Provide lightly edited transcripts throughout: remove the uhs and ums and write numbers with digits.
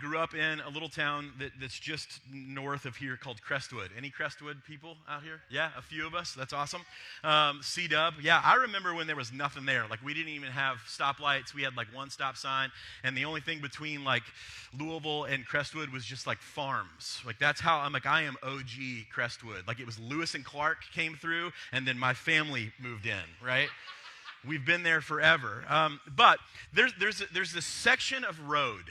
grew up in a little town that's just north of here called Crestwood. Any Crestwood people out here? Yeah, a few of us. That's awesome. C-Dub. Yeah, I remember when there was nothing there. Like, we didn't even have stoplights. We had, like, one stop sign. And the only thing between, like, Louisville and Crestwood was just, like, farms. Like, that's how I'm like, I am OG Crestwood. Like, it was Lewis and Clark came through, and then my family moved in, right? We've been there forever. But there's this section of road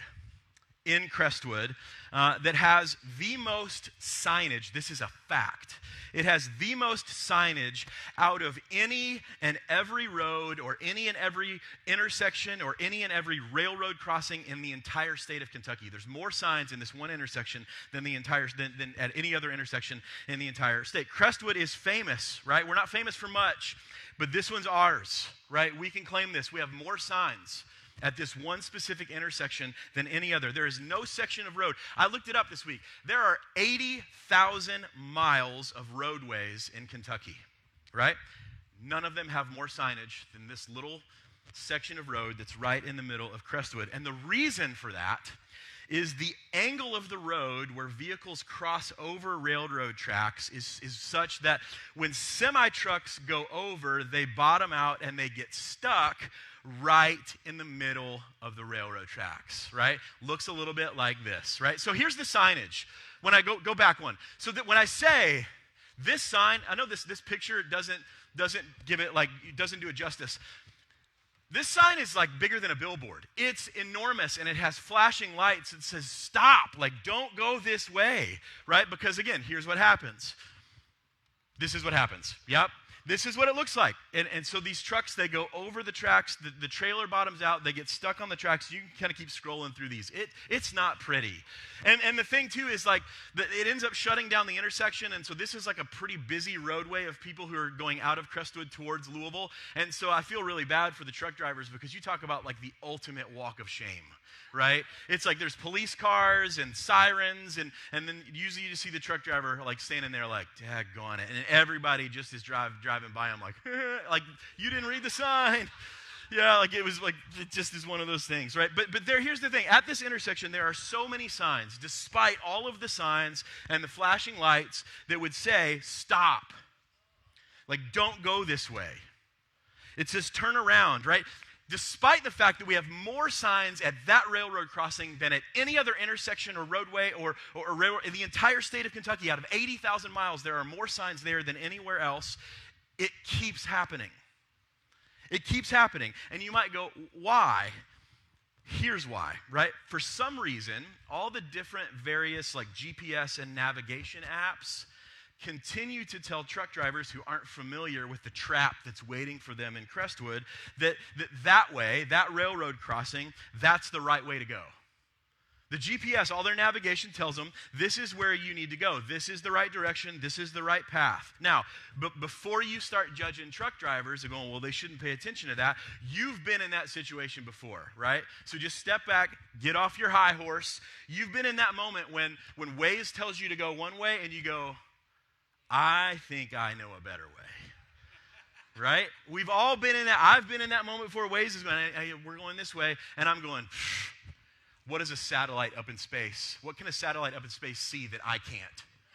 in Crestwood that has the most signage. This is a fact. It has the most signage out of any and every road or any and every intersection or any and every railroad crossing in the entire state of Kentucky. There's more signs in this one intersection than than at any other intersection in the entire state. Crestwood is famous, right? We're not famous for much, but this one's ours, right? We can claim this. We have more signs at this one specific intersection than any other. There is no section of road. I looked it up this week. There are 80,000 miles of roadways in Kentucky, right? None of them have more signage than this little section of road that's right in the middle of Crestwood. And the reason for that is the angle of the road where vehicles cross over railroad tracks is such that when semi-trucks go over, they bottom out and they get stuck right in the middle of the railroad tracks, right? Looks a little bit like this, right? So here's the signage. When I go back one. So that when I say this sign, I know this picture doesn't give it, like, it doesn't do it justice. This sign is like bigger than a billboard. It's enormous, and it has flashing lights. It says, stop, like, don't go this way, right? Because again, here's what happens. This is what happens. Yep. This is what it looks like. And so these trucks, they go over the tracks. The trailer bottoms out. They get stuck on the tracks. You can kind of keep scrolling through these. It's not pretty. And the thing, too, is like it ends up shutting down the intersection. And so this is like a pretty busy roadway of people who are going out of Crestwood towards Louisville. And so I feel really bad for the truck drivers because you talk about like the ultimate walk of shame. Right? It's like there's police cars and sirens, and then usually you just see the truck driver like standing there like, daggone it. And everybody just is driving by him like, like, you didn't read the sign. Yeah, like it just is one of those things, right? But here's the thing. At this intersection, there are so many signs, despite all of the signs and the flashing lights that would say, stop. Like, don't go this way. It says turn around, right? Despite the fact that we have more signs at that railroad crossing than at any other intersection or roadway or railroad in the entire state of Kentucky, out of 80,000 miles, there are more signs there than anywhere else. It keeps happening. It keeps happening. And you might go, why? Here's why, right? For some reason, all the different various like GPS and navigation apps continue to tell truck drivers who aren't familiar with the trap that's waiting for them in Crestwood that way, that railroad crossing, that's the right way to go. The GPS, all their navigation tells them, this is where you need to go. This is the right direction. This is the right path. Now, but before you start judging truck drivers and going, well, they shouldn't pay attention to that, you've been in that situation before, right? So just step back, get off your high horse. You've been in that moment when Waze tells you to go one way and you go, I think I know a better way, right? We've all been in that. I've been in that moment before. Waze is going, hey, we're going this way, and I'm going, what is a satellite up in space? What can a satellite up in space see that I can't,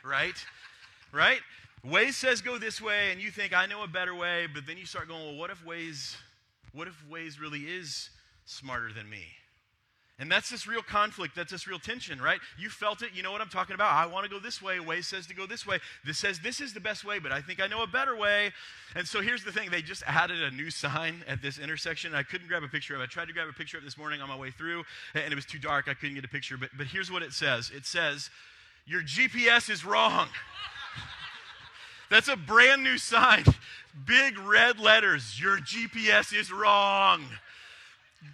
right? Right? Waze says go this way, and you think I know a better way, but then you start going, well, what if Waze really is smarter than me? And that's this real conflict. That's this real tension, right? You felt it. You know what I'm talking about. I want to go this way. Waze says to go this way. This says this is the best way, but I think I know a better way. And so here's the thing. They just added a new sign at this intersection. I couldn't grab a picture of it. I tried to grab a picture of it this morning on my way through, and it was too dark. I couldn't get a picture. But here's what it says. It says, your GPS is wrong. That's a brand new sign. Big red letters. Your GPS is wrong.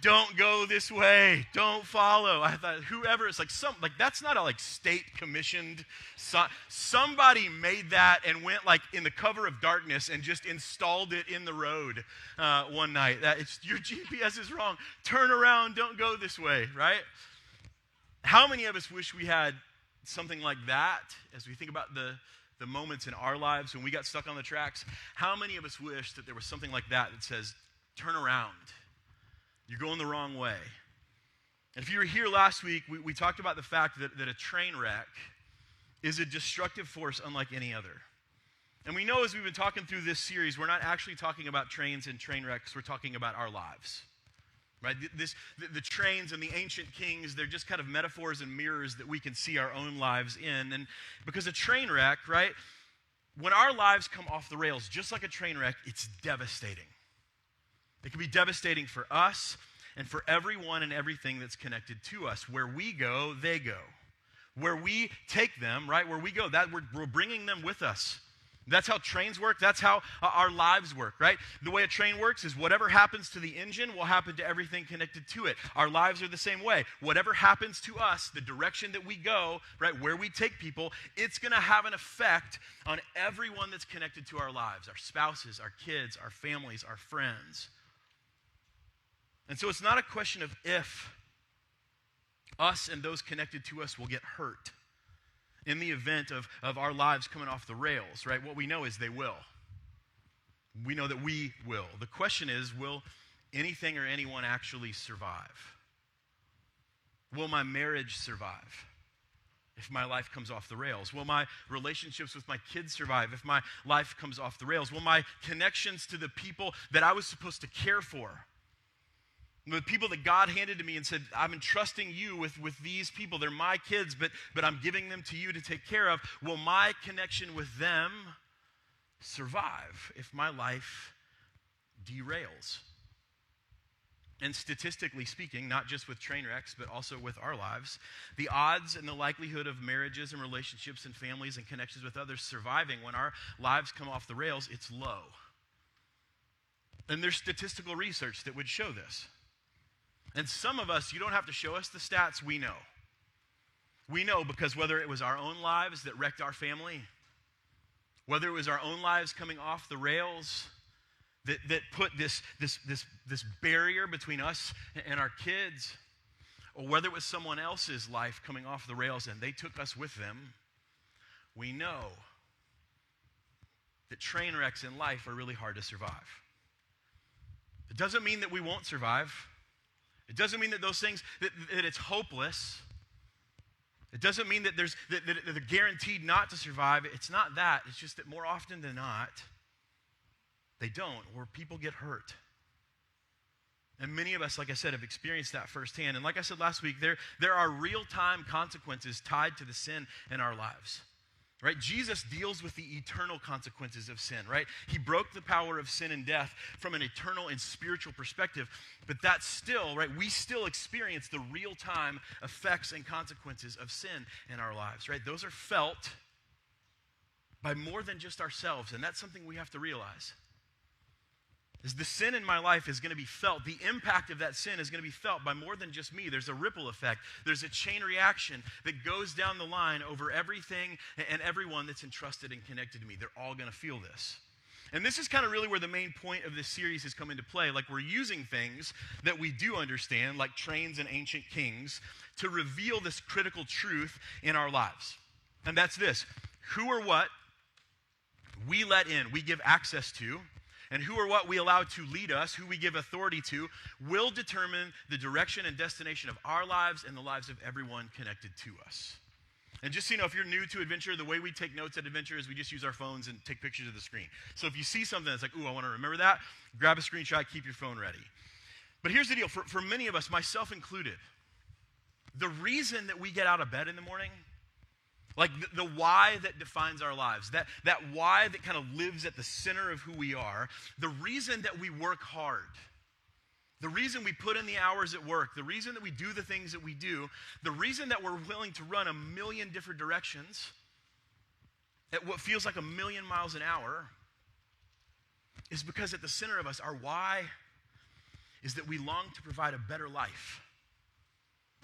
Don't go this way. Don't follow. I thought, whoever, it's like that's not a like state commissioned sign. Somebody made that and went like in the cover of darkness and just installed it in the road one night. Your GPS is wrong. Turn around. Don't go this way. Right? How many of us wish we had something like that as we think about the moments in our lives when we got stuck on the tracks? How many of us wish that there was something like that that says, turn around. You're going the wrong way. And if you were here last week, we talked about the fact that a train wreck is a destructive force unlike any other. And we know as we've been talking through this series, we're not actually talking about trains and train wrecks, we're talking about our lives. Right? The trains and the ancient kings, they're just kind of metaphors and mirrors that we can see our own lives in. And because a train wreck, right, when our lives come off the rails, just like a train wreck, it's devastating. It can be devastating for us and for everyone and everything that's connected to us. Where we go, they go. Where we take them, right, where we go, that we're bringing them with us. That's how trains work. That's how our lives work, right? The way a train works is whatever happens to the engine will happen to everything connected to it. Our lives are the same way. Whatever happens to us, the direction that we go, right, where we take people, it's going to have an effect on everyone that's connected to our lives, our spouses, our kids, our families, our friends. And so it's not a question of if us and those connected to us will get hurt in the event of our lives coming off the rails, right? What we know is they will. We know that we will. The question is, will anything or anyone actually survive? Will my marriage survive if my life comes off the rails? Will my relationships with my kids survive if my life comes off the rails? Will my connections to the people that I was supposed to care for, the people that God handed to me and said, I'm entrusting you with these people. They're my kids, but I'm giving them to you to take care of. Will my connection with them survive if my life derails? And statistically speaking, not just with train wrecks, but also with our lives, the odds and the likelihood of marriages and relationships and families and connections with others surviving when our lives come off the rails, it's low. And there's statistical research that would show this. And some of us, you don't have to show us the stats, we know. We know because whether it was our own lives that wrecked our family, whether it was our own lives coming off the rails that put this barrier between us and our kids, or whether it was someone else's life coming off the rails and they took us with them, we know that train wrecks in life are really hard to survive. It doesn't mean that we won't survive. It doesn't mean that those things, that it's hopeless. It doesn't mean that that they're guaranteed not to survive. It's not that. It's just that more often than not, they don't, or people get hurt. And many of us, like I said, have experienced that firsthand. And like I said last week, there are real-time consequences tied to the sin in our lives. Right? Jesus deals with the eternal consequences of sin, right? He broke the power of sin and death from an eternal and spiritual perspective, but that's still, right, we still experience the real-time effects and consequences of sin in our lives, right? Those are felt by more than just ourselves, and that's something we have to realize. Is the sin in my life is going to be felt. The impact of that sin is going to be felt by more than just me. There's a ripple effect. There's a chain reaction that goes down the line over everything and everyone that's entrusted and connected to me. They're all going to feel this. And this is kind of really where the main point of this series has come into play. Like, we're using things that we do understand, like trains and ancient kings, to reveal this critical truth in our lives. And that's this: who or what we let in, we give access to, and who or what we allow to lead us, who we give authority to, will determine the direction and destination of our lives and the lives of everyone connected to us. And just so you know, if you're new to Adventure, the way we take notes at Adventure is we just use our phones and take pictures of the screen. So if you see something that's like, ooh, I want to remember that, grab a screenshot, keep your phone ready. But here's the deal. For many of us, myself included, the reason that we get out of bed in the morning, like the why that defines our lives, that why that kind of lives at the center of who we are, the reason that we work hard, the reason we put in the hours at work, the reason that we do the things that we do, the reason that we're willing to run a million different directions at what feels like 1,000,000 miles an hour is because at the center of us, our why is that we long to provide a better life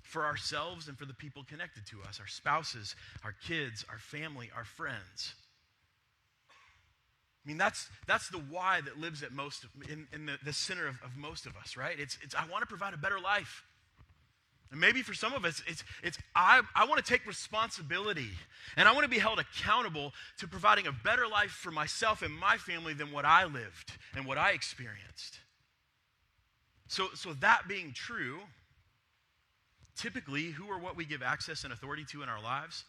for ourselves and for the people connected to us, our spouses, our kids, our family, our friends. I mean, that's the why that lives at most in the center of most of us, right? It's I want to provide a better life. And maybe for some of us, it's I want to take responsibility, and I want to be held accountable to providing a better life for myself and my family than what I lived and what I experienced. So that being true, typically who or what we give access and authority to in our lives,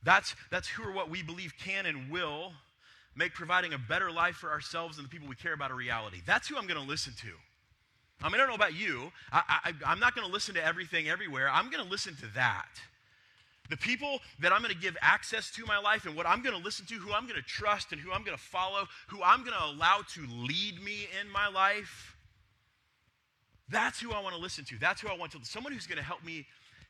that's who or what we believe can and will make providing a better life for ourselves and the people we care about a reality. That's who I'm going to listen to. I mean, I don't know about you. I'm not going to listen to everything everywhere. I'm going to listen to that. The people that I'm going to give access to my life and what I'm going to listen to, who I'm going to trust and who I'm going to follow, who I'm going to allow to lead me in my life, that's who I want to listen to. That's who I want to, someone who's going to help me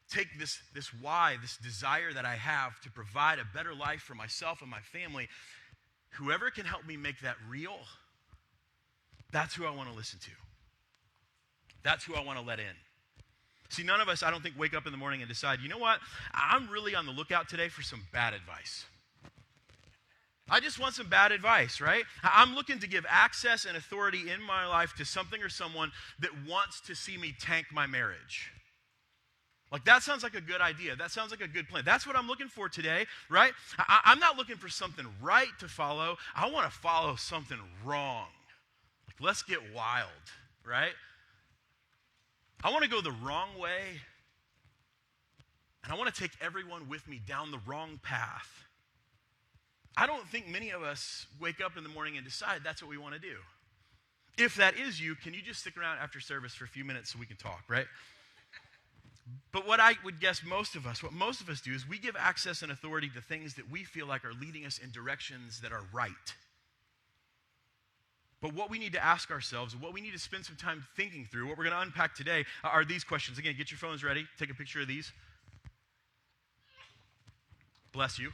take this why, this desire that I have to provide a better life for myself and my family. Whoever can help me make that real, that's who I want to listen to. That's who I want to let in. See, none of us, I don't think, wake up in the morning and decide, you know what? I'm really on the lookout today for some bad advice. I just want some bad advice, right? I'm looking to give access and authority in my life to something or someone that wants to see me tank my marriage. Like, that sounds like a good idea. That sounds like a good plan. That's what I'm looking for today, right? I'm not looking for something right to follow. I want to follow something wrong. Like, let's get wild, right? I want to go the wrong way, and I want to take everyone with me down the wrong path. I don't think many of us wake up in the morning and decide that's what we want to do. If that is you, can you just stick around after service for a few minutes so we can talk, right? But what I would guess what most of us do is we give access and authority to things that we feel like are leading us in directions that are right. But what we need to ask ourselves, what we need to spend some time thinking through, what we're going to unpack today are these questions. Again, get your phones ready. Take a picture of these. Bless you.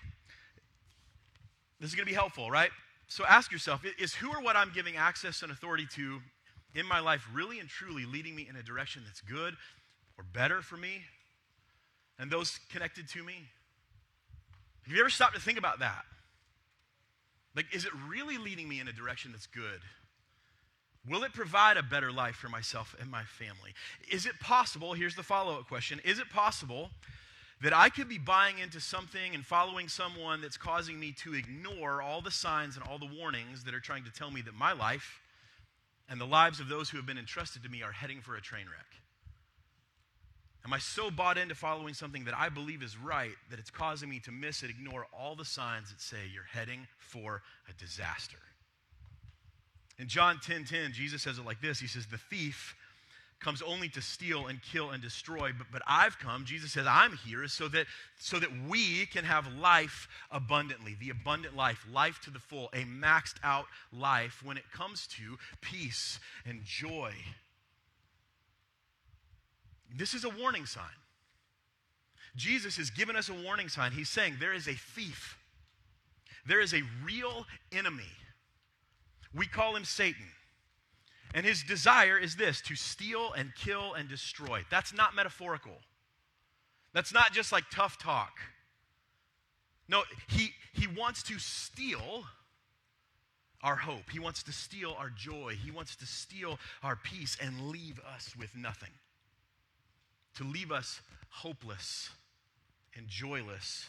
This is going to be helpful, right? So ask yourself, is who or what I'm giving access and authority to in my life really and truly leading me in a direction that's good or better for me and those connected to me? Have you ever stopped to think about that? Like, is it really leading me in a direction that's good? Will it provide a better life for myself and my family? Is it possible, here's the follow-up question, is it possible that I could be buying into something and following someone that's causing me to ignore all the signs and all the warnings that are trying to tell me that my life and the lives of those who have been entrusted to me are heading for a train wreck? Am I so bought into following something that I believe is right that it's causing me to miss and ignore all the signs that say you're heading for a disaster? In John 10:10, Jesus says it like this. He says, the thief comes only to steal and kill and destroy, but I've come, Jesus says, I'm here so that we can have life abundantly, the abundant life to the full, a maxed out life when it comes to peace and joy. This is a warning sign. Jesus has given us a warning sign. He's saying there is a thief. There is a real enemy. We call him Satan. And his desire is this, to steal and kill and destroy. That's not metaphorical. That's not just like tough talk. No, he wants to steal our hope. He wants to steal our joy. He wants to steal our peace and leave us with nothing. To leave us hopeless and joyless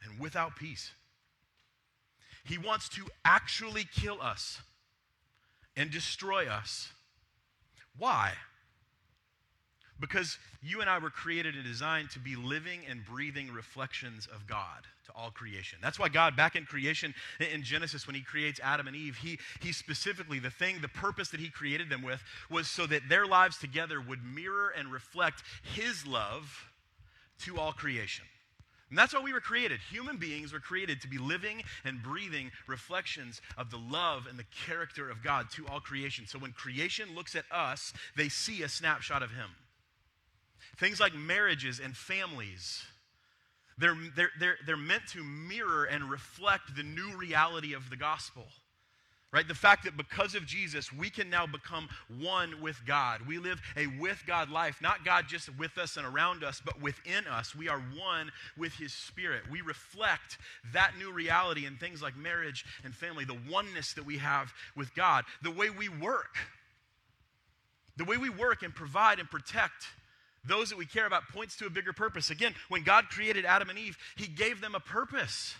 and without peace. He wants to actually kill us and destroy us. Why? Because you and I were created and designed to be living and breathing reflections of God to all creation. That's why God, back in creation, in Genesis, when he creates Adam and Eve, he specifically, the purpose that he created them with was so that their lives together would mirror and reflect his love to all creation. And that's why we were created. Human beings were created to be living and breathing reflections of the love and the character of God to all creation. So when creation looks at us, they see a snapshot of him. Things like marriages and families, they're meant to mirror and reflect the new reality of the gospel. Right? The fact that because of Jesus, we can now become one with God. We live a with God life, not God just with us and around us, but within us. We are one with his Spirit. We reflect that new reality in things like marriage and family, the oneness that we have with God, the way we work. The way we work and provide and protect those that we care about points to a bigger purpose. Again, when God created Adam and Eve, he gave them a purpose.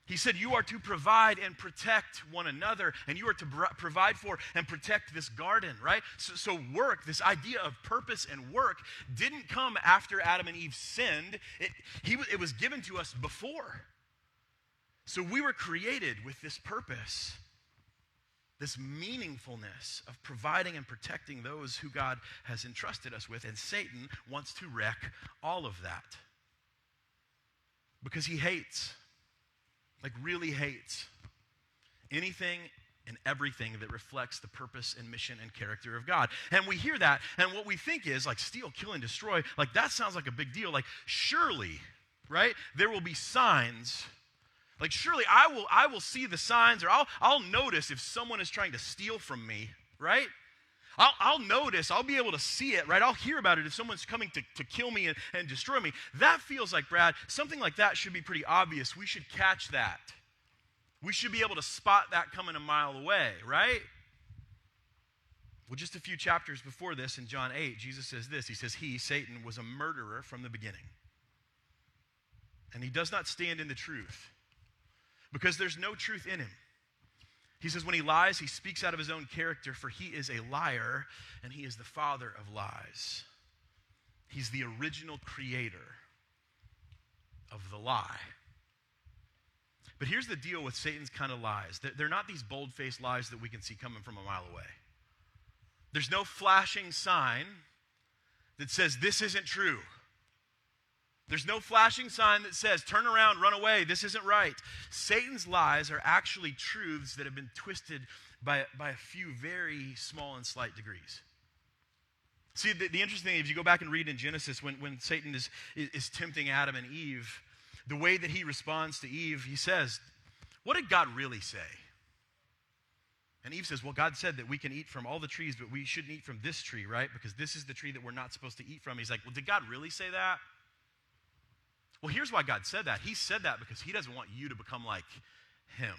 He said you are to provide and protect one another, and you are to provide for and protect this garden, right? So work, this idea of purpose and work, didn't come after Adam and Eve sinned. It was given to us before. So we were created with this purpose, this meaningfulness of providing and protecting those who God has entrusted us with, and Satan wants to wreck all of that because he hates. Like really hates anything and everything that reflects the purpose and mission and character of God. And we hear that, and what we think is like steal, kill, and destroy. Like that sounds like a big deal. Like surely, right, there will be signs. Like surely I will see the signs, or I'll notice if someone is trying to steal from me, right? I'll notice, I'll be able to see it, right? I'll hear about it if someone's coming to kill me and destroy me. That feels like, Brad, something like that should be pretty obvious. We should catch that. We should be able to spot that coming a mile away, right? Well, just a few chapters before this, in John 8, Jesus says this. He says, he, Satan, was a murderer from the beginning. And he does not stand in the truth because there's no truth in him. He says when he lies, he speaks out of his own character, for he is a liar, and he is the father of lies. He's the original creator of the lie. But here's the deal with Satan's kind of lies. They're not these bold-faced lies that we can see coming from a mile away. There's no flashing sign that says this isn't true. There's no flashing sign that says, turn around, run away, this isn't right. Satan's lies are actually truths that have been twisted by a few very small and slight degrees. See, the interesting thing, if you go back and read in Genesis, when Satan is tempting Adam and Eve, the way that he responds to Eve, he says, what did God really say? And Eve says, well, God said that we can eat from all the trees, but we shouldn't eat from this tree, right? Because this is the tree that we're not supposed to eat from. He's like, well, did God really say that? Well, here's why God said that. He said that because he doesn't want you to become like him.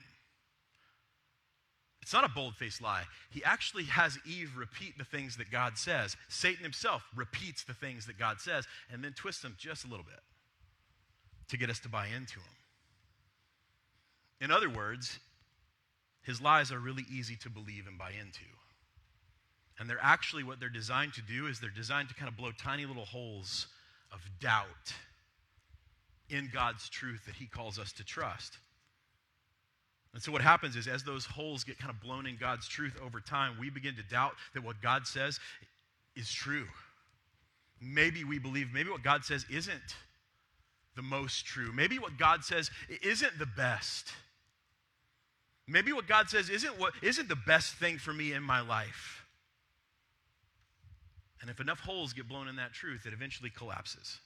It's not a bold-faced lie. He actually has Eve repeat the things that God says. Satan himself repeats the things that God says and then twists them just a little bit to get us to buy into him. In other words, his lies are really easy to believe and buy into. And they're actually, what they're designed to do is they're designed to kind of blow tiny little holes of doubt in God's truth that he calls us to trust. And so what happens is as those holes get kind of blown in God's truth over time, we begin to doubt that what God says is true. Maybe we believe, maybe what God says isn't the most true. Maybe what God says isn't the best. Maybe what God says isn't the best thing for me in my life. And if enough holes get blown in that truth, it eventually collapses.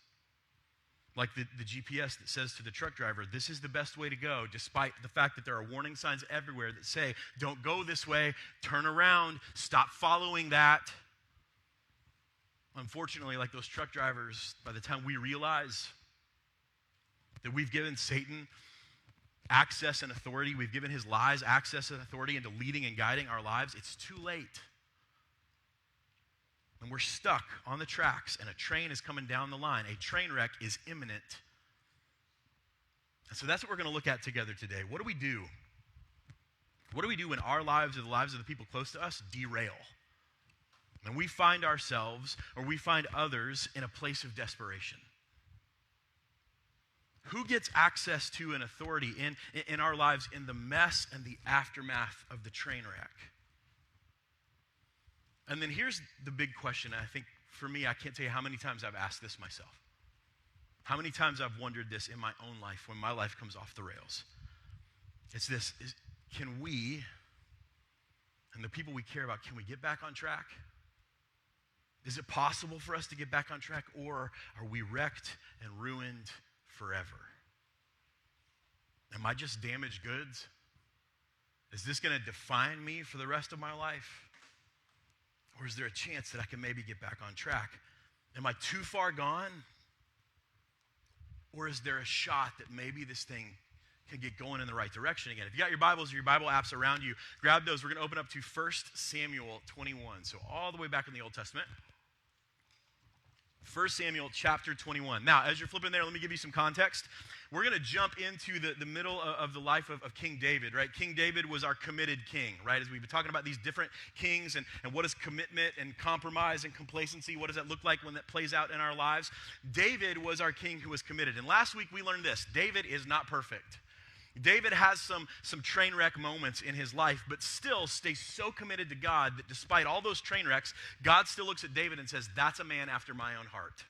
Like the GPS that says to the truck driver, this is the best way to go, despite the fact that there are warning signs everywhere that say, don't go this way, turn around, stop following that. Unfortunately, like those truck drivers, by the time we realize that we've given Satan access and authority, we've given his lies access and authority into leading and guiding our lives, it's too late. And we're stuck on the tracks, and a train is coming down the line. A train wreck is imminent. And so that's what we're going to look at together today. What do we do? What do we do when our lives or the lives of the people close to us derail? And we find ourselves, or we find others, in a place of desperation. Who gets access to an authority in our lives in the mess and the aftermath of the train wreck? And then here's the big question. I think for me, I can't tell you how many times I've asked this myself. How many times I've wondered this in my own life when my life comes off the rails. It's this, can we, and the people we care about, can we get back on track? Is it possible for us to get back on track, or are we wrecked and ruined forever? Am I just damaged goods? Is this going to define me for the rest of my life? Or is there a chance that I can maybe get back on track? Am I too far gone? Or is there a shot that maybe this thing can get going in the right direction again? If you got your Bibles or your Bible apps around you, grab those. We're going to open up to 1 Samuel 21. So all the way back in the Old Testament. 1 Samuel chapter 21. Now, as you're flipping there, let me give you some context. We're going to jump into the middle of the life of King David, right? King David was our committed king, right? As we've been talking about these different kings and what is commitment and compromise and complacency, what does that look like when that plays out in our lives? David was our king who was committed. And last week we learned this: David is not perfect. David has some train wreck moments in his life, but still stays so committed to God that despite all those train wrecks, God still looks at David and says, that's a man after my own heart.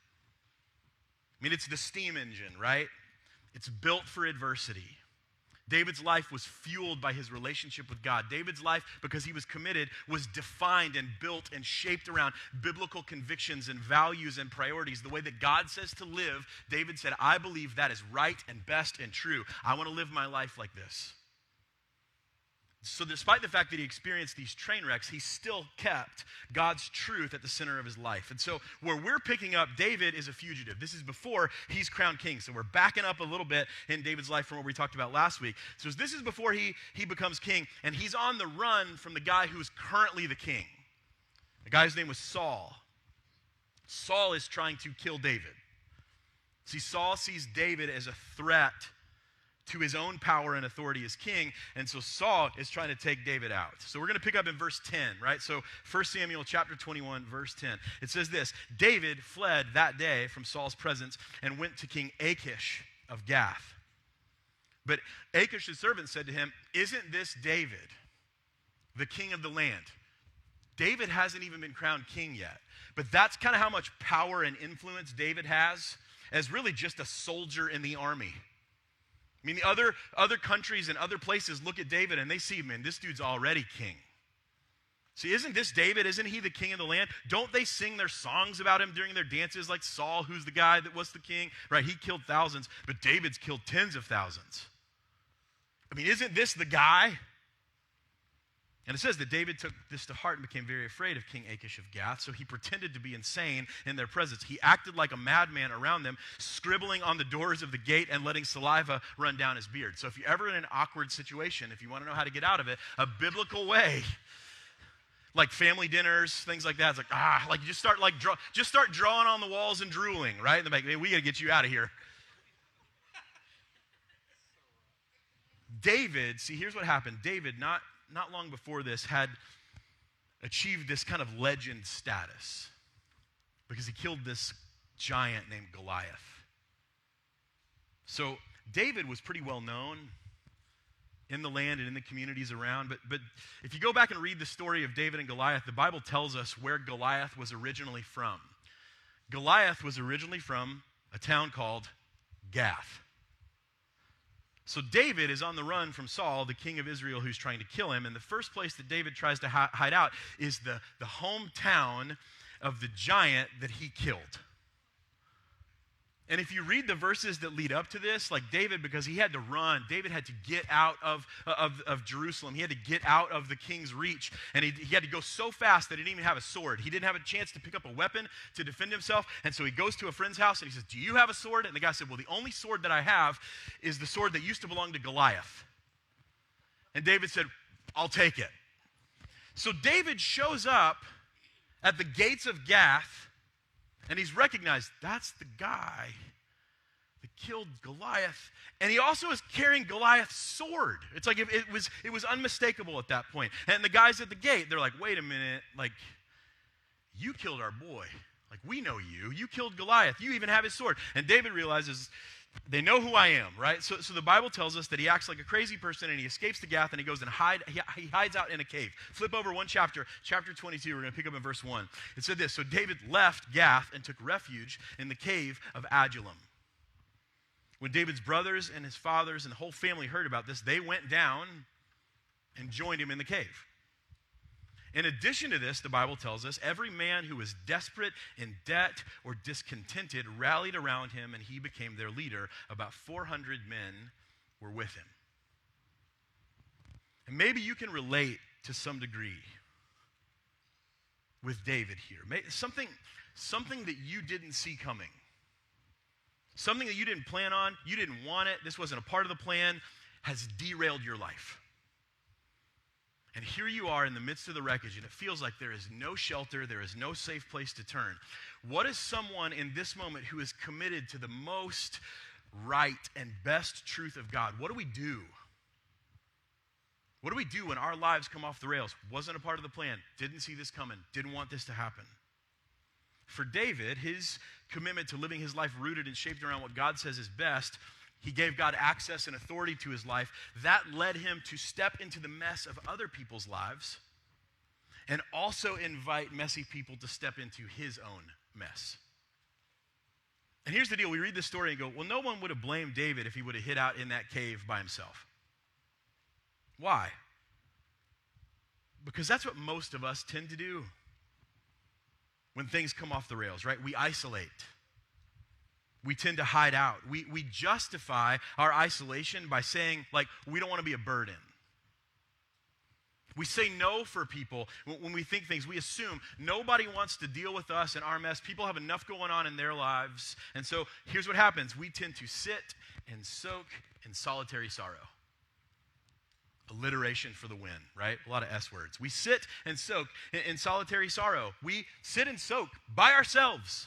I mean, it's the steam engine, right? It's built for adversity. David's life was fueled by his relationship with God. David's life, because he was committed, was defined and built and shaped around biblical convictions and values and priorities. The way that God says to live, David said, I believe that is right and best and true. I want to live my life like this. So despite the fact that he experienced these train wrecks, he still kept God's truth at the center of his life. And so where we're picking up, David is a fugitive. This is before he's crowned king. So we're backing up a little bit in David's life from what we talked about last week. So this is before he becomes king, and he's on the run from the guy who's currently the king. The guy's name was Saul. Saul is trying to kill David. See, Saul sees David as a threat to his own power and authority as king, and so Saul is trying to take David out. So we're going to pick up in verse 10, right? So 1 Samuel chapter 21, verse 10. It says this: David fled that day from Saul's presence and went to King Achish of Gath. But Achish's servant said to him, isn't this David, the king of the land? David hasn't even been crowned king yet. But that's kind of how much power and influence David has as really just a soldier in the army. I mean, the other countries and other places look at David and they see, man, this dude's already king. See, isn't this David? Isn't he the king of the land? Don't they sing their songs about him during their dances, like Saul, who's the guy that was the king? Right, he killed thousands, but David's killed tens of thousands. I mean, isn't this the guy? And it says that David took this to heart and became very afraid of King Achish of Gath, so he pretended to be insane in their presence. He acted like a madman around them, scribbling on the doors of the gate and letting saliva run down his beard. So if you're ever in an awkward situation, if you want to know how to get out of it, a biblical way, like family dinners, things like that, it's like you just start drawing on the walls and drooling, right? And they're like, hey, we got to get you out of here. David, see, here's what happened. David, not long before this, had achieved this kind of legend status because he killed this giant named Goliath. So David was pretty well known in the land and in the communities around, but if you go back and read the story of David and Goliath, the Bible tells us where Goliath was originally from. Goliath was originally from a town called Gath. So David is on the run from Saul, the king of Israel, who's trying to kill him. And the first place that David tries to hide out is the hometown of the giant that he killed. And if you read the verses that lead up to this, like David, because he had to run, David had to get out of Jerusalem. He had to get out of the king's reach. And he had to go so fast that he didn't even have a sword. He didn't have a chance to pick up a weapon to defend himself. And so he goes to a friend's house and he says, do you have a sword? And the guy said, well, the only sword that I have is the sword that used to belong to Goliath. And David said, I'll take it. So David shows up at the gates of Gath, and he's recognized, that's the guy that killed Goliath. And he also is carrying Goliath's sword. It's like it was unmistakable at that point. And the guys at the gate, they're like, wait a minute, like, you killed our boy. Like, we know you. You killed Goliath. You even have his sword. And David realizes, they know who I am, right? So the Bible tells us that he acts like a crazy person and he escapes to Gath and he goes and he hides out in a cave. Flip over one chapter 22, we're going to pick up in verse 1. It said this: so David left Gath and took refuge in the cave of Adullam. When David's brothers and his fathers and the whole family heard about this, they went down and joined him in the cave. In addition to this, the Bible tells us, every man who was desperate, in debt, or discontented rallied around him, and he became their leader. About 400 men were with him. And maybe you can relate to some degree with David here. Something that you didn't see coming. Something that you didn't plan on, you didn't want it, this wasn't a part of the plan, has derailed your life. And here you are in the midst of the wreckage, and it feels like there is no shelter, there is no safe place to turn. What is someone in this moment who is committed to the most right and best truth of God? What do we do? What do we do when our lives come off the rails? Wasn't a part of the plan, didn't see this coming, didn't want this to happen. For David, his commitment to living his life rooted and shaped around what God says is best, he gave God access and authority to his life. That led him to step into the mess of other people's lives and also invite messy people to step into his own mess. And here's the deal. We read this story and go, well, no one would have blamed David if he would have hid out in that cave by himself. Why? Because that's what most of us tend to do when things come off the rails, right? We isolate. We tend to hide out. We justify our isolation by saying, like, we don't want to be a burden. We say no for people when we think things. We assume nobody wants to deal with us and our mess. People have enough going on in their lives. And so here's what happens. We tend to sit and soak in solitary sorrow. Alliteration for the win, right? A lot of S words. We sit and soak in solitary sorrow. We sit and soak by ourselves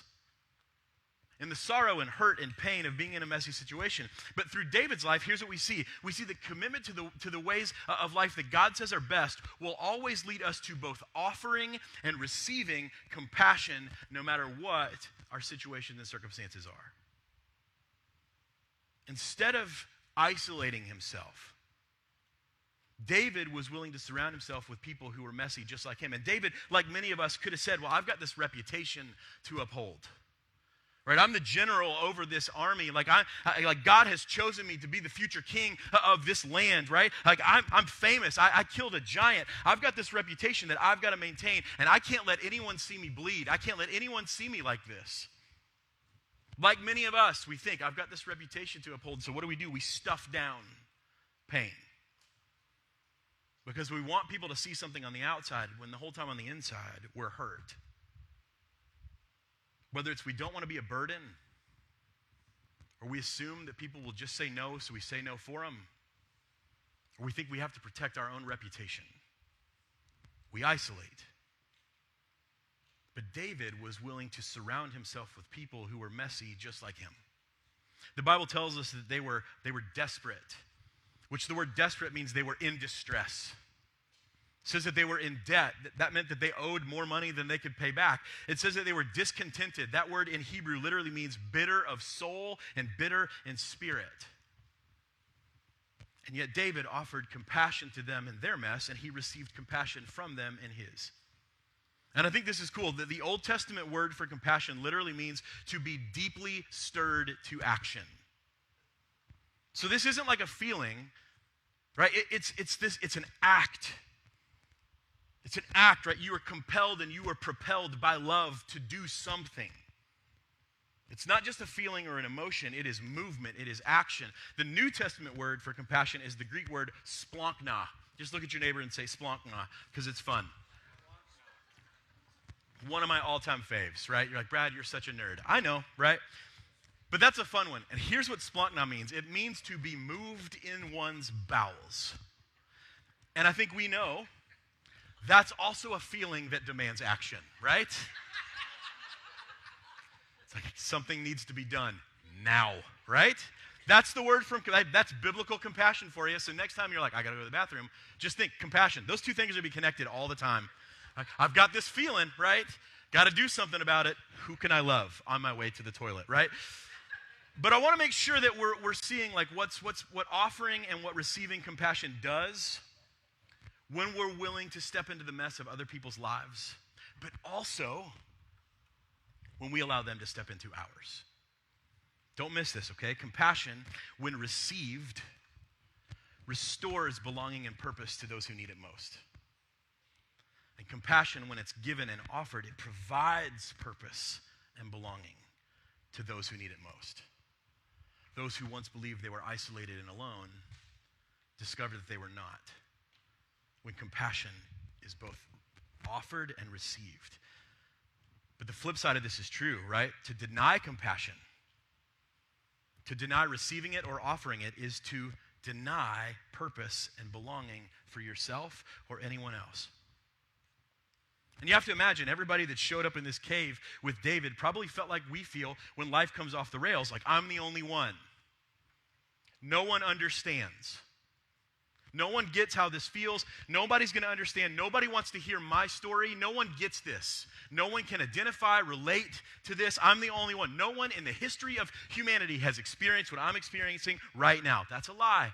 in the sorrow and hurt and pain of being in a messy situation. But through David's life, here's what we see. We see the commitment to the ways of life that God says are best will always lead us to both offering and receiving compassion no matter what our situation and circumstances are. Instead of isolating himself, David was willing to surround himself with people who were messy just like him. And David, like many of us, could have said, well, I've got this reputation to uphold. Right, I'm the general over this army. Like God has chosen me to be the future king of this land. Right, like I'm famous. I killed a giant. I've got this reputation that I've got to maintain, and I can't let anyone see me bleed. I can't let anyone see me like this. Like many of us, we think I've got this reputation to uphold. So what do? We stuff down pain because we want people to see something on the outside when the whole time on the inside we're hurt. Whether it's we don't want to be a burden, or we assume that people will just say no, so we say no for them, or we think we have to protect our own reputation. We isolate. But David was willing to surround himself with people who were messy just like him. The Bible tells us that they were desperate, which the word desperate means they were in distress. It says that they were in debt. That meant that they owed more money than they could pay back. It says that they were discontented. That word in Hebrew literally means bitter of soul and bitter in spirit. And yet David offered compassion to them in their mess, and he received compassion from them in his. And I think this is cool. The Old Testament word for compassion literally means to be deeply stirred to action. So this isn't like a feeling, right? It's an act. It's an act, right? You are compelled and you are propelled by love to do something. It's not just a feeling or an emotion. It is movement. It is action. The New Testament word for compassion is the Greek word splanchna. Just look at your neighbor and say splanchna because it's fun. One of my all-time faves, right? You're like, Brad, you're such a nerd. I know, right? But that's a fun one. And here's what splanchna means. It means to be moved in one's bowels. And I think we know that's also a feeling that demands action, right? It's like something needs to be done now, right? That's the word that's biblical compassion for you. So next time you're like, I got to go to the bathroom, just think compassion. Those two things are going to be connected all the time. I've got this feeling, right? Got to do something about it. Who can I love on my way to the toilet, right? But I want to make sure that we're seeing like what offering and what receiving compassion does when we're willing to step into the mess of other people's lives, but also when we allow them to step into ours. Don't miss this, okay? Compassion, when received, restores belonging and purpose to those who need it most. And compassion, when it's given and offered, it provides purpose and belonging to those who need it most. Those who once believed they were isolated and alone discovered that they were not. When compassion is both offered and received. But the flip side of this is true, right? To deny compassion, to deny receiving it or offering it is to deny purpose and belonging for yourself or anyone else. And you have to imagine everybody that showed up in this cave with David probably felt like we feel when life comes off the rails, like I'm the only one. No one understands. No one gets how this feels. Nobody's going to understand. Nobody wants to hear my story. No one gets this. No one can identify, relate to this. I'm the only one. No one in the history of humanity has experienced what I'm experiencing right now. That's a lie.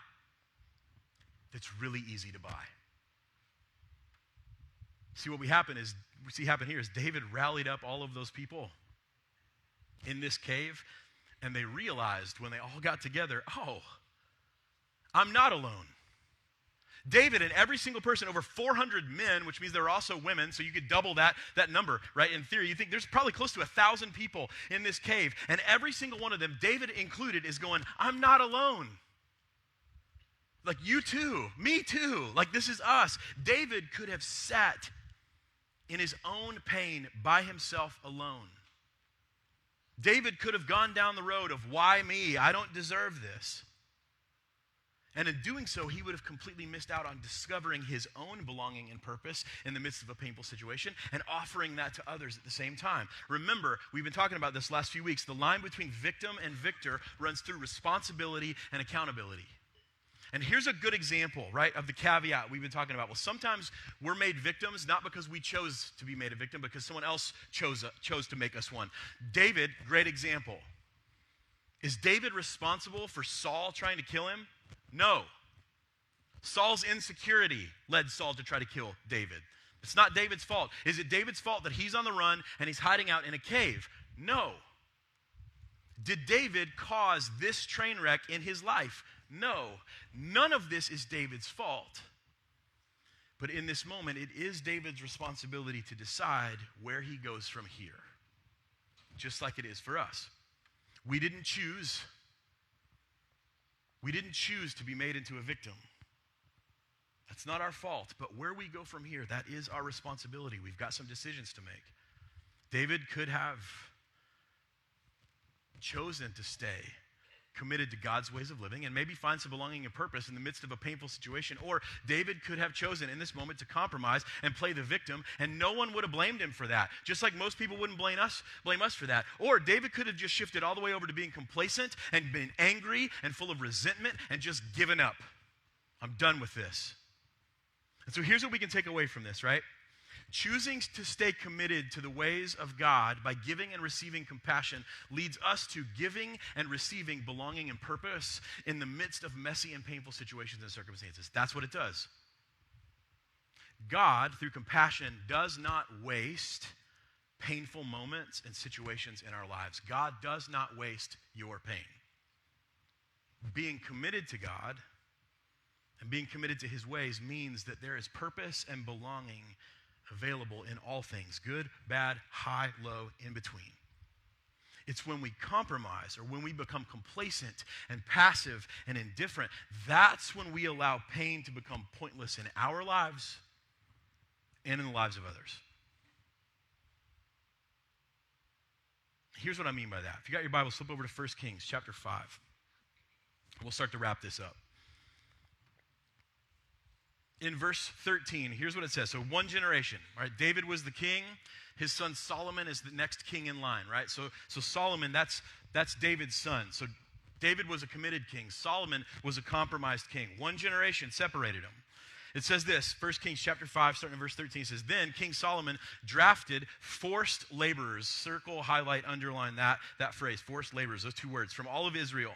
That's really easy to buy. See, what we see happen here is David rallied up all of those people in this cave, and they realized when they all got together, oh, I'm not alone. David and every single person, over 400 men, which means there are also women, so you could double that number, right? In theory, you think there's probably close to 1,000 people in this cave, and every single one of them, David included, is going, I'm not alone. Like, you too, me too, like this is us. David could have sat in his own pain by himself alone. David could have gone down the road of, why me? I don't deserve this. And in doing so, he would have completely missed out on discovering his own belonging and purpose in the midst of a painful situation and offering that to others at the same time. Remember, we've been talking about this last few weeks. The line between victim and victor runs through responsibility and accountability. And here's a good example, right, of the caveat we've been talking about. Well, sometimes we're made victims not because we chose to be made a victim, because someone else chose to make us one. David, great example. Is David responsible for Saul trying to kill him? No. Saul's insecurity led Saul to try to kill David. It's not David's fault. Is it David's fault that he's on the run and he's hiding out in a cave? No. Did David cause this train wreck in his life? No. None of this is David's fault. But in this moment, it is David's responsibility to decide where he goes from here, just like it is for us. We didn't choose to be made into a victim. That's not our fault, but where we go from here, that is our responsibility. We've got some decisions to make. David could have chosen to stay committed to God's ways of living and maybe find some belonging and purpose in the midst of a painful situation. Or David could have chosen in this moment to compromise and play the victim, and no one would have blamed him for that, just like most people wouldn't blame us for that. Or David could have just shifted all the way over to being complacent and been angry and full of resentment and just given up. I'm done with this. And so here's what we can take away from this, right? Choosing to stay committed to the ways of God by giving and receiving compassion leads us to giving and receiving belonging and purpose in the midst of messy and painful situations and circumstances. That's what it does. God, through compassion, does not waste painful moments and situations in our lives. God does not waste your pain. Being committed to God and being committed to his ways means that there is purpose and belonging available in all things, good, bad, high, low, in between. It's when we compromise or when we become complacent and passive and indifferent, that's when we allow pain to become pointless in our lives and in the lives of others. Here's what I mean by that. If you got your Bible, flip over to 1 Kings chapter 5. We'll start to wrap this up. In verse 13, here's what it says. So one generation, right? David was the king. His son Solomon is the next king in line, right? So Solomon, that's David's son. So David was a committed king. Solomon was a compromised king. One generation separated them. It says this, 1 Kings chapter 5, starting in verse 13, it says, Then King Solomon drafted forced laborers, circle, highlight, underline that phrase, forced laborers, those two words, from all of Israel.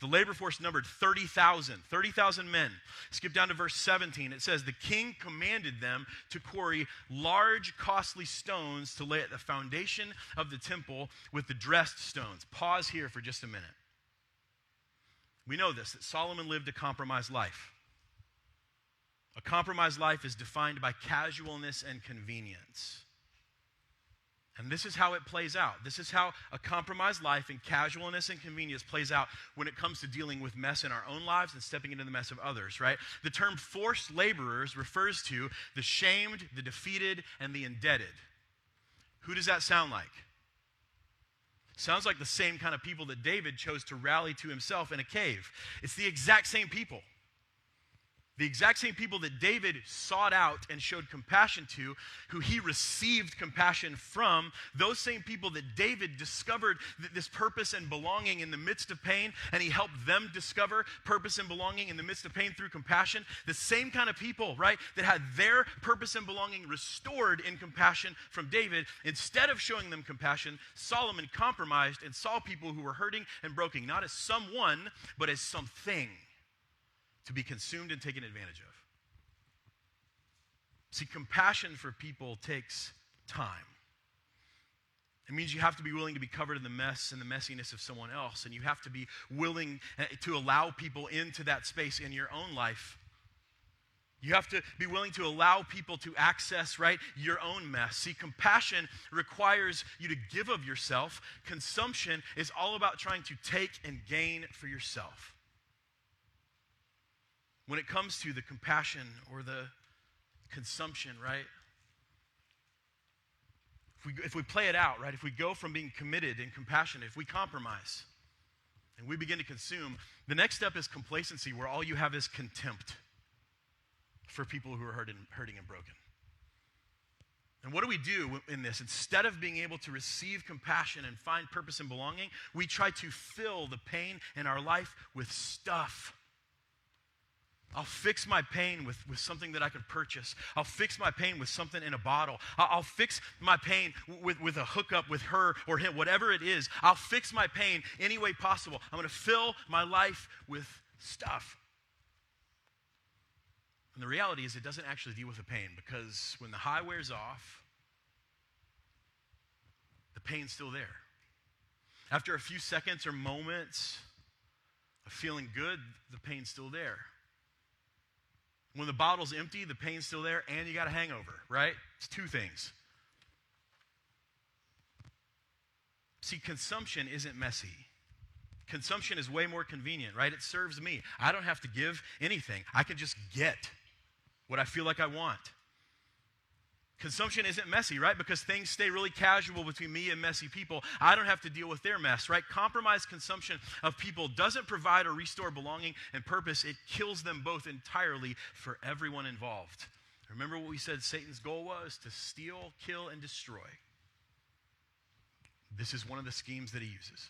The labor force numbered 30,000 men. Skip down to verse 17. It says, The king commanded them to quarry large, costly stones to lay at the foundation of the temple with the dressed stones. Pause here for just a minute. We know this, that Solomon lived a compromised life. A compromised life is defined by casualness and convenience. And this is how it plays out. This is how a compromised life in casualness and convenience plays out when it comes to dealing with mess in our own lives and stepping into the mess of others, right? The term forced laborers refers to the shamed, the defeated, and the indebted. Who does that sound like? Sounds like the same kind of people that David chose to rally to himself in a cave. It's the exact same people. The exact same people that David sought out and showed compassion to, who he received compassion from, those same people that David discovered this purpose and belonging in the midst of pain, and he helped them discover purpose and belonging in the midst of pain through compassion. The same kind of people, right, that had their purpose and belonging restored in compassion from David, instead of showing them compassion, Solomon compromised and saw people who were hurting and broken, not as someone, but as something to be consumed and taken advantage of. See, compassion for people takes time. It means you have to be willing to be covered in the mess and the messiness of someone else, and you have to be willing to allow people into that space in your own life. You have to be willing to allow people to access, right, your own mess. See, compassion requires you to give of yourself. Consumption is all about trying to take and gain for yourself. When it comes to the compassion or the consumption, right? If we play it out, right? If we go from being committed and compassionate, if we compromise and we begin to consume, the next step is complacency, where all you have is contempt for people who are hurting and broken. And what do we do in this? Instead of being able to receive compassion and find purpose and belonging, we try to fill the pain in our life with stuff. I'll fix my pain with something that I can purchase. I'll fix my pain with something in a bottle. I'll fix my pain with a hookup with her or him, whatever it is. I'll fix my pain any way possible. I'm going to fill my life with stuff. And the reality is it doesn't actually deal with the pain, because when the high wears off, the pain's still there. After a few seconds or moments of feeling good, the pain's still there. When the bottle's empty, the pain's still there, and you got a hangover, right? It's two things. See, consumption isn't messy. Consumption is way more convenient, right? It serves me. I don't have to give anything. I can just get what I feel like I want. Consumption isn't messy, right? Because things stay really casual between me and messy people. I don't have to deal with their mess, right? Compromised consumption of people doesn't provide or restore belonging and purpose. It kills them both entirely for everyone involved. Remember what we said Satan's goal was? To steal, kill, and destroy. This is one of the schemes that he uses.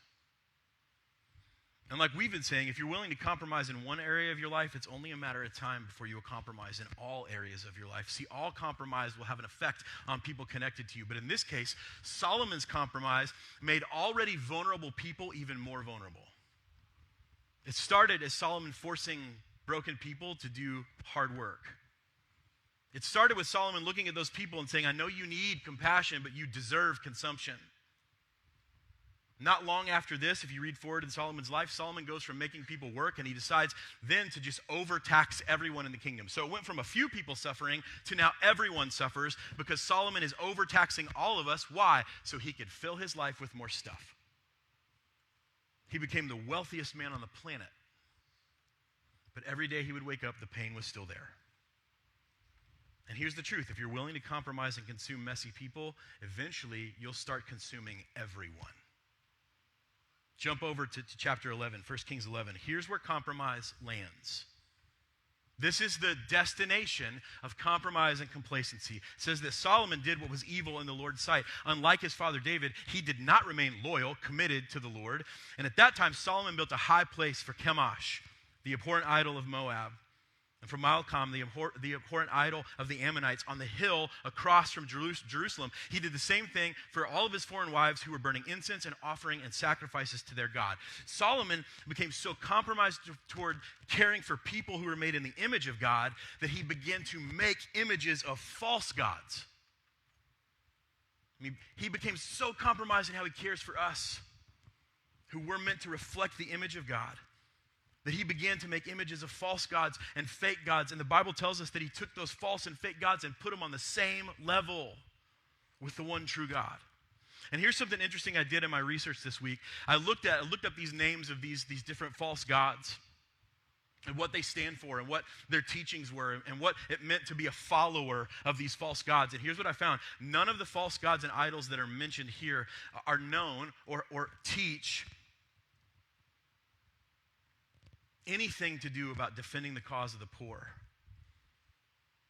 And like we've been saying, if you're willing to compromise in one area of your life, it's only a matter of time before you will compromise in all areas of your life. See, all compromise will have an effect on people connected to you. But in this case, Solomon's compromise made already vulnerable people even more vulnerable. It started as Solomon forcing broken people to do hard work. It started with Solomon looking at those people and saying, I know you need compassion, but you deserve consumption. Not long after this, if you read forward in Solomon's life, Solomon goes from making people work, and he decides then to just overtax everyone in the kingdom. So it went from a few people suffering to now everyone suffers, because Solomon is overtaxing all of us. Why? So he could fill his life with more stuff. He became the wealthiest man on the planet. But every day he would wake up, the pain was still there. And here's the truth. If you're willing to compromise and consume messy people, eventually you'll start consuming everyone. Jump over to chapter 11, 1 Kings 11. Here's where compromise lands. This is the destination of compromise and complacency. It says that Solomon did what was evil in the Lord's sight. Unlike his father David, he did not remain loyal, committed to the Lord. And at that time, Solomon built a high place for Chemosh, the abhorrent idol of Moab, and for Milcom, the abhorrent idol of the Ammonites, on the hill across from Jerusalem. He did the same thing for all of his foreign wives who were burning incense and offering and sacrifices to their God. Solomon became so compromised toward caring for people who were made in the image of God that he began to make images of false gods. I mean, he became so compromised in how he cares for us, who were meant to reflect the image of God, that he began to make images of false gods and fake gods. And the Bible tells us that he took those false and fake gods and put them on the same level with the one true God. And here's something interesting I did in my research this week. I looked up these names of these different false gods and what they stand for and what their teachings were and what it meant to be a follower of these false gods. And here's what I found. None of the false gods and idols that are mentioned here are known or teach anything to do about defending the cause of the poor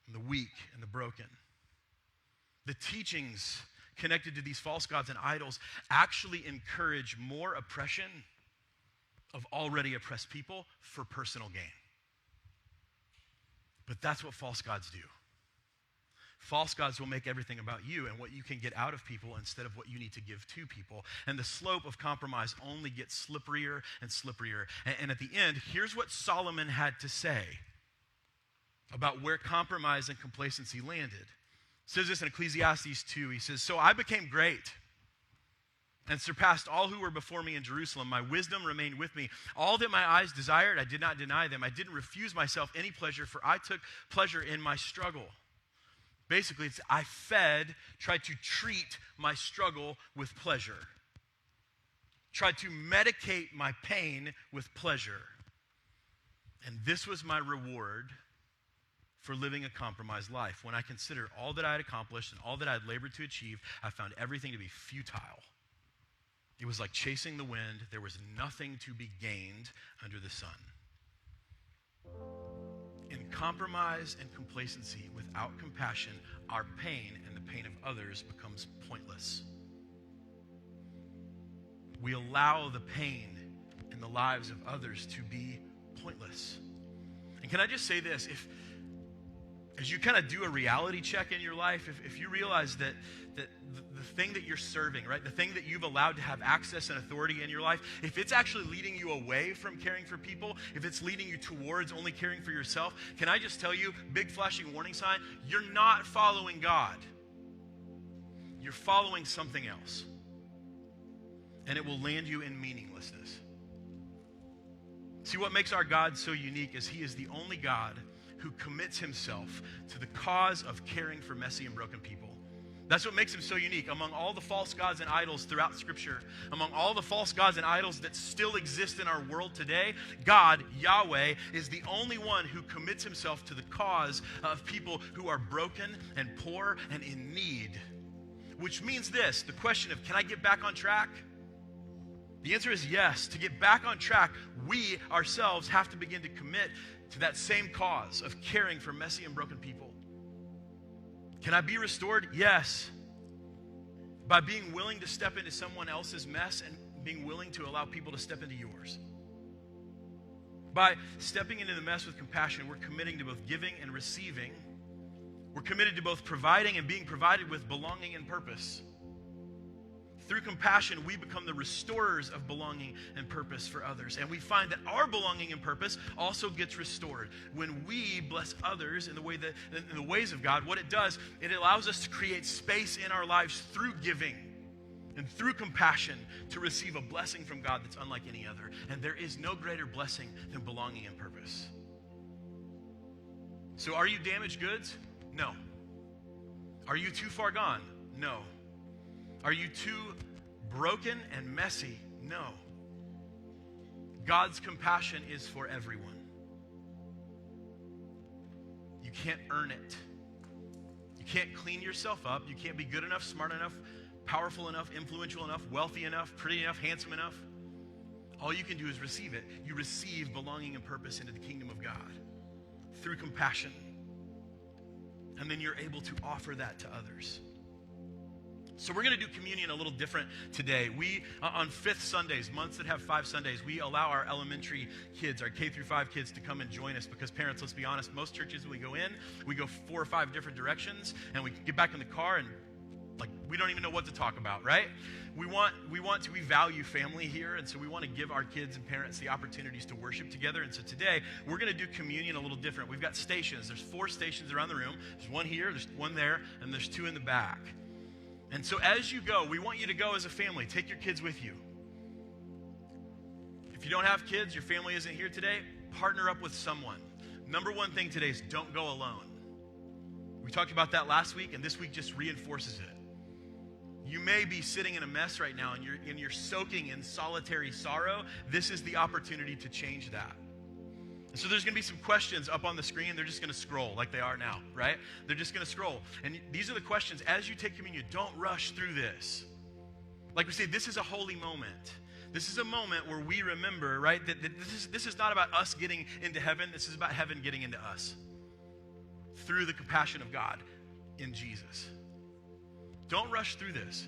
and the weak and the broken. The teachings connected to these false gods and idols actually encourage more oppression of already oppressed people for personal gain. But that's what false gods do. False gods will make everything about you and what you can get out of people instead of what you need to give to people. And the slope of compromise only gets slipperier and slipperier. And at the end, here's what Solomon had to say about where compromise and complacency landed. It says this in Ecclesiastes 2. He says, "So I became great and surpassed all who were before me in Jerusalem. My wisdom remained with me. All that my eyes desired, I did not deny them. I didn't refuse myself any pleasure, for I took pleasure in my struggle." Basically, it's I tried to treat my struggle with pleasure. Tried to medicate my pain with pleasure. And this was my reward for living a compromised life. When I considered all that I had accomplished and all that I had labored to achieve, I found everything to be futile. It was like chasing the wind. There was nothing to be gained under the sun. In compromise and complacency, without compassion, our pain and the pain of others becomes pointless. We allow the pain in the lives of others to be pointless. And can I just say this? As you kind of do a reality check in your life, if you realize that the thing that you're serving, right, the thing that you've allowed to have access and authority in your life, if it's actually leading you away from caring for people, if it's leading you towards only caring for yourself, can I just tell you, big flashing warning sign, you're not following God. You're following something else. And it will land you in meaninglessness. See, what makes our God so unique is he is the only God who commits himself to the cause of caring for messy and broken people. That's what makes him so unique. Among all the false gods and idols throughout Scripture, among all the false gods and idols that still exist in our world today, God, Yahweh, is the only one who commits himself to the cause of people who are broken and poor and in need. Which means this, the question of, can I get back on track? The answer is yes. To get back on track, we ourselves have to begin to commit to that same cause of caring for messy and broken people. Can I be restored? Yes. By being willing to step into someone else's mess and being willing to allow people to step into yours. By stepping into the mess with compassion, we're committing to both giving and receiving. We're committed to both providing and being provided with belonging and purpose. Through compassion, we become the restorers of belonging and purpose for others. And we find that our belonging and purpose also gets restored. When we bless others in the ways of God, what it does, it allows us to create space in our lives through giving and through compassion to receive a blessing from God that's unlike any other. And there is no greater blessing than belonging and purpose. So are you damaged goods? No. Are you too far gone? No. Are you too broken and messy? No. God's compassion is for everyone. You can't earn it. You can't clean yourself up. You can't be good enough, smart enough, powerful enough, influential enough, wealthy enough, pretty enough, handsome enough. All you can do is receive it. You receive belonging and purpose into the kingdom of God through compassion. And then you're able to offer that to others. So we're going to do communion a little different today. We, on fifth Sundays, months that have 5 Sundays, we allow our elementary kids, our K through 5 kids to come and join us because parents, let's be honest, most churches when we go in, we go 4 or 5 different directions and we get back in the car and we don't even know what to talk about, right? We value family here, and so we want to give our kids and parents the opportunities to worship together. And so today, we're going to do communion a little different. We've got stations. There's 4 stations around the room. There's one here, there's one there, and there's 2 in the back. And so as you go, we want you to go as a family. Take your kids with you. If you don't have kids, your family isn't here today, partner up with someone. Number one thing today is don't go alone. We talked about that last week, and this week just reinforces it. You may be sitting in a mess right now, and you're soaking in solitary sorrow. This is the opportunity to change that. And so there's going to be some questions up on the screen. They're just going to scroll like they are now, right? They're just going to scroll. And these are the questions. As you take communion, don't rush through this. Like we say, this is a holy moment. This is a moment where we remember, right, that this is not about us getting into heaven. This is about heaven getting into us. through the compassion of God in Jesus. Don't rush through this.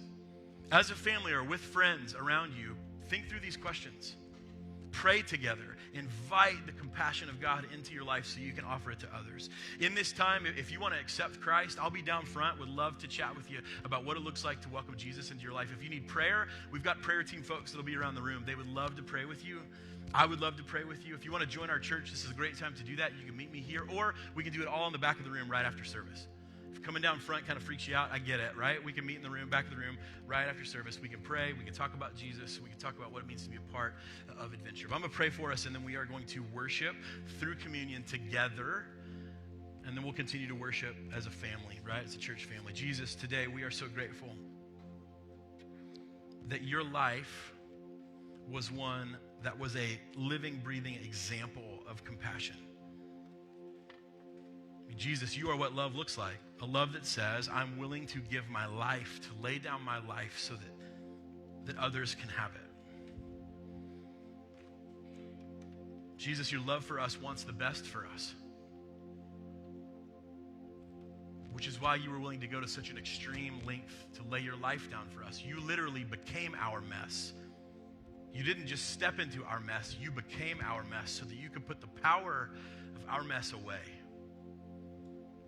As a family or with friends around you, think through these questions. Pray together. Invite the compassion of God into your life so you can offer it to others. In this time, if you want to accept Christ, I'll be down front. Would love to chat with you about what it looks like to welcome Jesus into your life. If you need prayer, we've got prayer team folks that'll be around the room. They would love to pray with you. I would love to pray with you. If you want to join our church, this is a great time to do that. You can meet me here, or we can do it all in the back of the room right after service. If coming down front kind of freaks you out, I get it, right? We can meet in the room, back of the room, right after service. We can pray. We can talk about Jesus. We can talk about what it means to be a part of Adventure. But I'm going to pray for us, and then we are going to worship through communion together, and then we'll continue to worship as a family, right? As a church family. Jesus, today we are so grateful that your life was one that was a living, breathing example of compassion. Jesus, you are what love looks like. A love that says, I'm willing to give my life, to lay down my life so that others can have it. Jesus, your love for us wants the best for us. Which is why you were willing to go to such an extreme length to lay your life down for us. You literally became our mess. You didn't just step into our mess. You became our mess so that you could put the power of our mess away.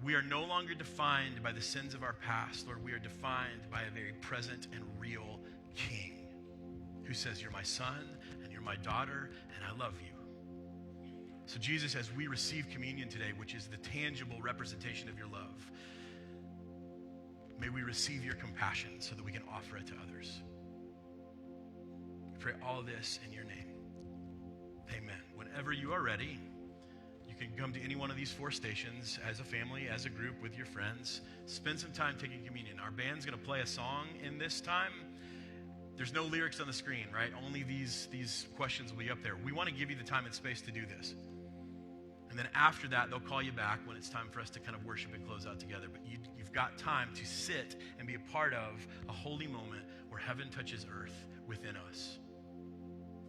We are no longer defined by the sins of our past. Lord, we are defined by a very present and real King who says, you're my son and you're my daughter and I love you. So Jesus, as we receive communion today, which is the tangible representation of your love, may we receive your compassion so that we can offer it to others. We pray all this in your name. Amen. Whenever you are ready, you can come to any one of these 4 stations as a family, as a group, with your friends. Spend some time taking communion. Our band's going to play a song in this time. There's no lyrics on the screen, right? Only these questions will be up there. We want to give you the time and space to do this. And then after that, they'll call you back when it's time for us to kind of worship and close out together. But you've got time to sit and be a part of a holy moment where heaven touches earth within us.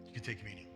You can take communion.